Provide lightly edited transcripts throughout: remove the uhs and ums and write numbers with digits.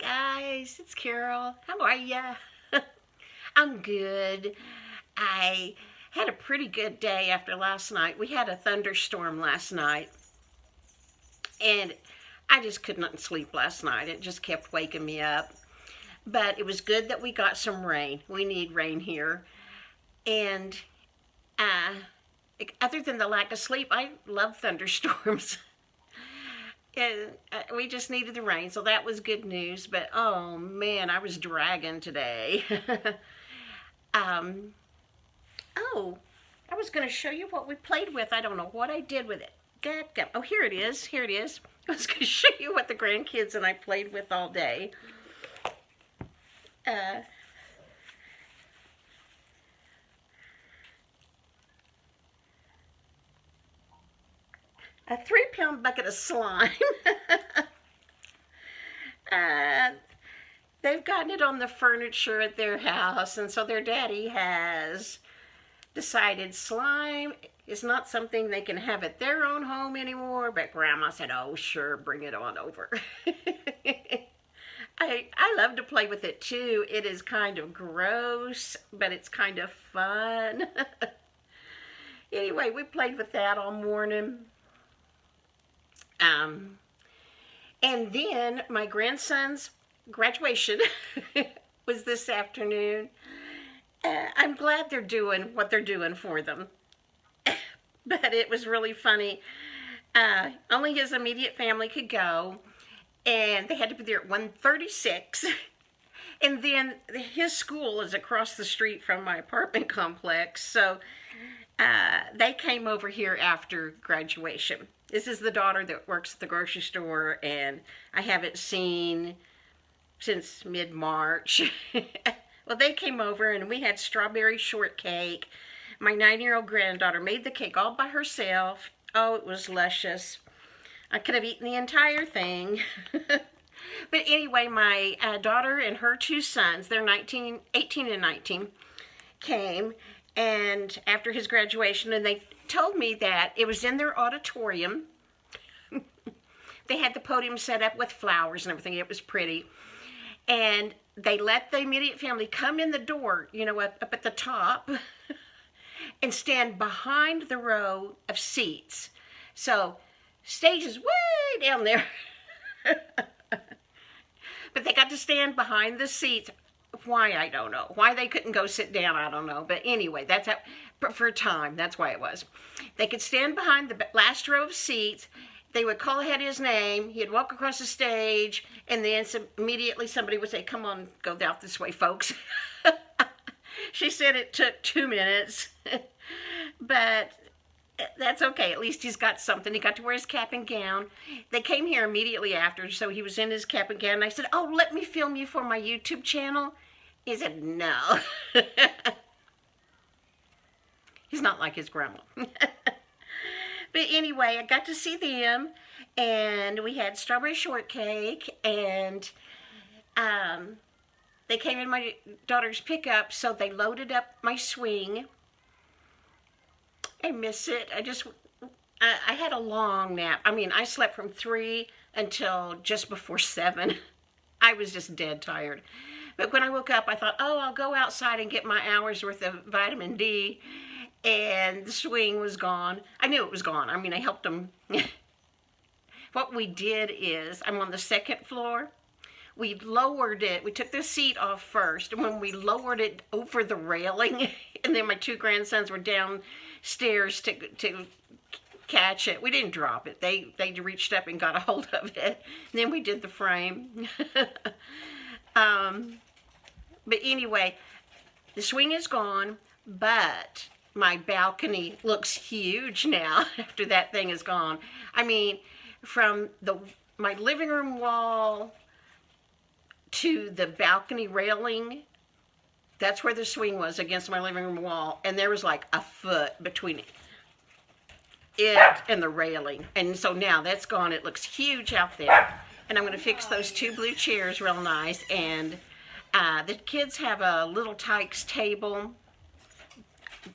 guys, it's Carol. How are ya? I'm good. I had a pretty good day after last night. We had a thunderstorm last night, and I just could not sleep last night. It just kept waking me up. But it was good that we got some rain. We need rain here. And uh, other than the lack of sleep, I love thunderstorms. And we just needed the rain, so that was good news. But oh man, I was dragging today. um, oh, I was going to show you what we played with. I don't know what I did with it. Oh, here it is. Here it is. I was going to show you what the grandkids and I played with all day. A 3-pound bucket of slime. uh, they've gotten it on the furniture at their house, and so their daddy has decided slime is not something they can have at their own home anymore, but Grandma said, oh sure, bring it on over. I love to play with it too. It is kind of gross, but it's kind of fun. Anyway, we played with that all morning. And then my grandson's graduation was this afternoon. I'm glad they're doing what they're doing for them. But it was really funny. Only his immediate family could go, and they had to be there at 1:36. And then his school is across the street from my apartment complex, so they came over here after graduation. This is the daughter that works at the grocery store, and I haven't seen since mid-March. Well, they came over, and we had strawberry shortcake. My 9-year-old granddaughter made the cake all by herself. Oh, it was luscious. I could have eaten the entire thing. But anyway, my daughter and her 2 sons, they're 18 and 19, came and after his graduation, and they told me that it was in their auditorium. They had the podium set up with flowers and everything. It was pretty. And they let the immediate family come in the door, you know, up at the top, and stand behind the row of seats. So, stage is way down there. But they got to stand behind the seats. Why, I don't know. Why they couldn't go sit down, I don't know. But anyway, that's how, for time, that's why it was. They could stand behind the last row of seats. They would call ahead his name. He'd walk across the stage, and then immediately somebody would say, come on, go out this way, folks. She said it took 2 minutes. But that's okay. At least he's got something. He got to wear his cap and gown. They came here immediately after, so he was in his cap and gown. And I said, oh, let me film you for my YouTube channel. He said, no. He's not like his grandma. But anyway, I got to see them, and we had strawberry shortcake, and they came in my daughter's pickup, so they loaded up my swing. I miss it. I had a long nap. I mean, I slept from 3 until just before 7. I was just dead tired. But when I woke up, I thought, oh, I'll go outside and get my hour's worth of vitamin D. And the swing was gone. I knew it was gone. I mean, I helped them. What we did is, I'm on the 2nd floor. We lowered it. We took the seat off first. And when we lowered it over the railing, and then my 2 grandsons were downstairs to catch it. We didn't drop it. They reached up and got a hold of it. And then we did the frame. But anyway, the swing is gone, but my balcony looks huge now after that thing is gone. I mean, from my living room wall to the balcony railing, that's where the swing was, against my living room wall, and there was like a foot between it and the railing. And so now that's gone. It looks huge out there. And I'm going to fix those 2 blue chairs real nice. And the kids have a little Tykes table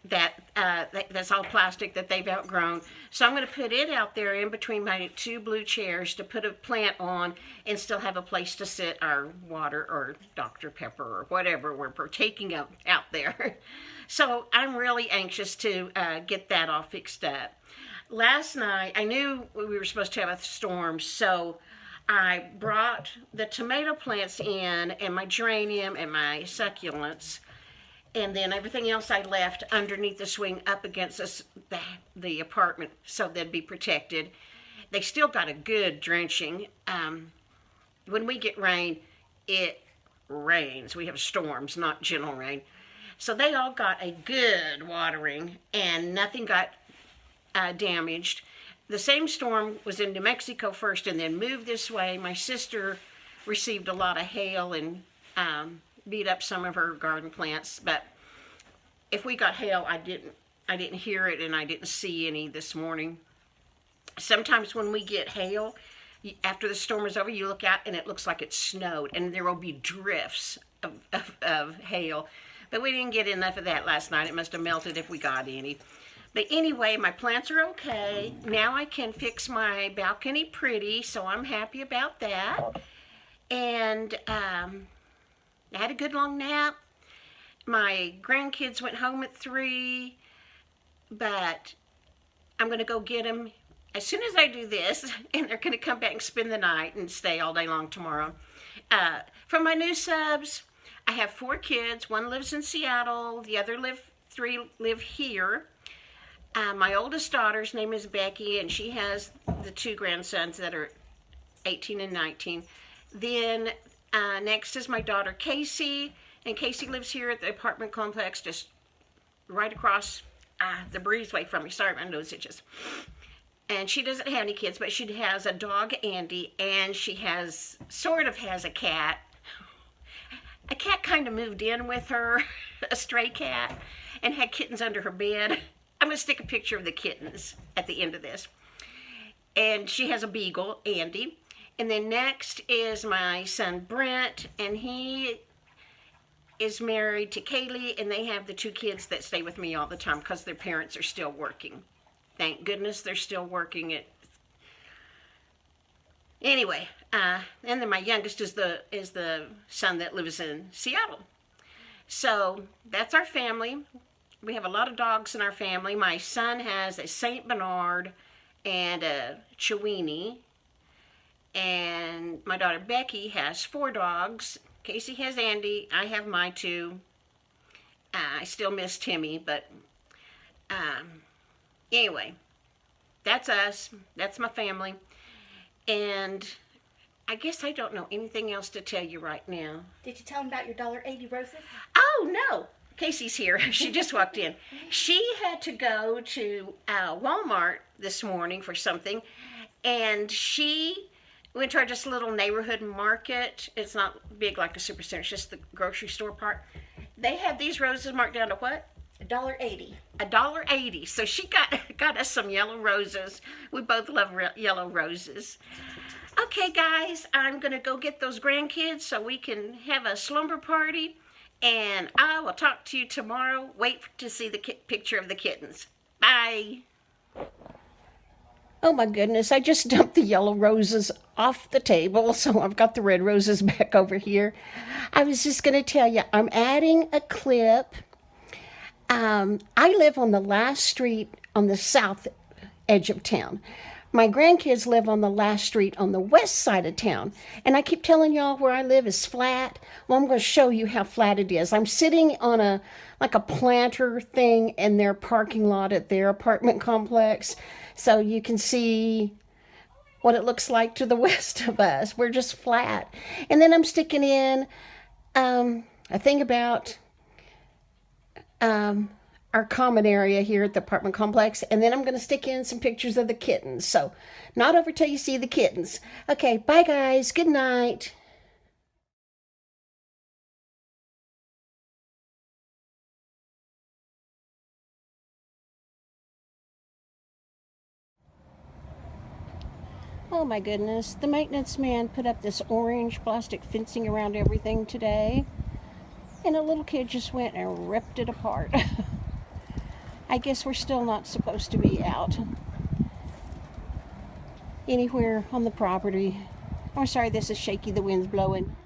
that's all plastic that they've outgrown. So I'm going to put it out there in between my two blue chairs to put a plant on and still have a place to sit our water or Dr. Pepper or whatever we're partaking of out there. So I'm really anxious to get that all fixed up. Last night, I knew we were supposed to have a storm, so I brought the tomato plants in and my geranium and my succulents, and then everything else I left underneath the swing up against the apartment so they'd be protected. They still got a good drenching. When we get rain, it rains. We have storms, not gentle rain. So they all got a good watering and nothing got damaged. The same storm was in New Mexico first and then moved this way. My sister received a lot of hail and beat up some of her garden plants, but if we got hail, I didn't hear it and I didn't see any this morning. Sometimes when we get hail, after the storm is over, you look out and it looks like it snowed and there will be drifts of hail. But we didn't get enough of that last night. It must have melted if we got any. But anyway, my plants are okay. Now I can fix my balcony pretty, so I'm happy about that. And I had a good long nap. My grandkids went home at 3, but I'm going to go get them as soon as I do this, and they're going to come back and spend the night and stay all day long tomorrow. For my new subs, I have 4 kids. 1 lives in Seattle. The other 3 live here. My oldest daughter's name is Becky, and she has the 2 grandsons that are 18 and 19. Then next is my daughter Casey, and Casey lives here at the apartment complex just right across the breezeway from me. Sorry, my nose itches. And she doesn't have any kids, but she has a dog, Andy, and she sort of has a cat. A cat kind of moved in with her, a stray cat, and had kittens under her bed. I'm going to stick a picture of the kittens at the end of this. And she has a beagle, Andy. And then next is my son, Brent, and he is married to Kaylee, and they have the 2 kids that stay with me all the time because their parents are still working. Thank goodness they're still working. Anyway, and then my youngest is the son that lives in Seattle. So that's our family. We have a lot of dogs in our family. My son has a Saint Bernard and a Chiweenie. And my daughter Becky has 4 dogs. Casey has Andy. I have my 2. I still miss Timmy, but anyway, that's us. That's my family. And I guess I don't know anything else to tell you right now. Did you tell them about your $1.80 roses? Oh, no. Casey's here. She just walked in. She had to go to Walmart this morning for something, and she went to our just little neighborhood market. It's not big like a supercenter. It's just the grocery store part. They have these roses marked down to what? $1.80. $1.80. So she got us some yellow roses. We both love yellow roses. Okay, guys, I'm going to go get those grandkids so we can have a slumber party. And I will talk to you tomorrow. Wait to see the picture of the kittens. Bye. Oh my goodness, I just dumped the yellow roses off the table, so I've got the red roses back over here. I was just going to tell you, I'm adding a clip. I live on the last street on the south edge of town. My grandkids live on the last street on the west side of town. And I keep telling y'all where I live is flat. Well, I'm going to show you how flat it is. I'm sitting on a planter thing in their parking lot at their apartment complex. So you can see what it looks like to the west of us. We're just flat. And then I'm sticking in a thing about our common area here at the apartment complex, and then I'm going to stick in some pictures of the kittens. So, not over till you see the kittens. Okay, bye guys. Good night. Oh my goodness, the maintenance man put up this orange plastic fencing around everything today, and a little kid just went and ripped it apart. I guess we're still not supposed to be out anywhere on the property. I'm sorry, this is shaky, the wind's blowing.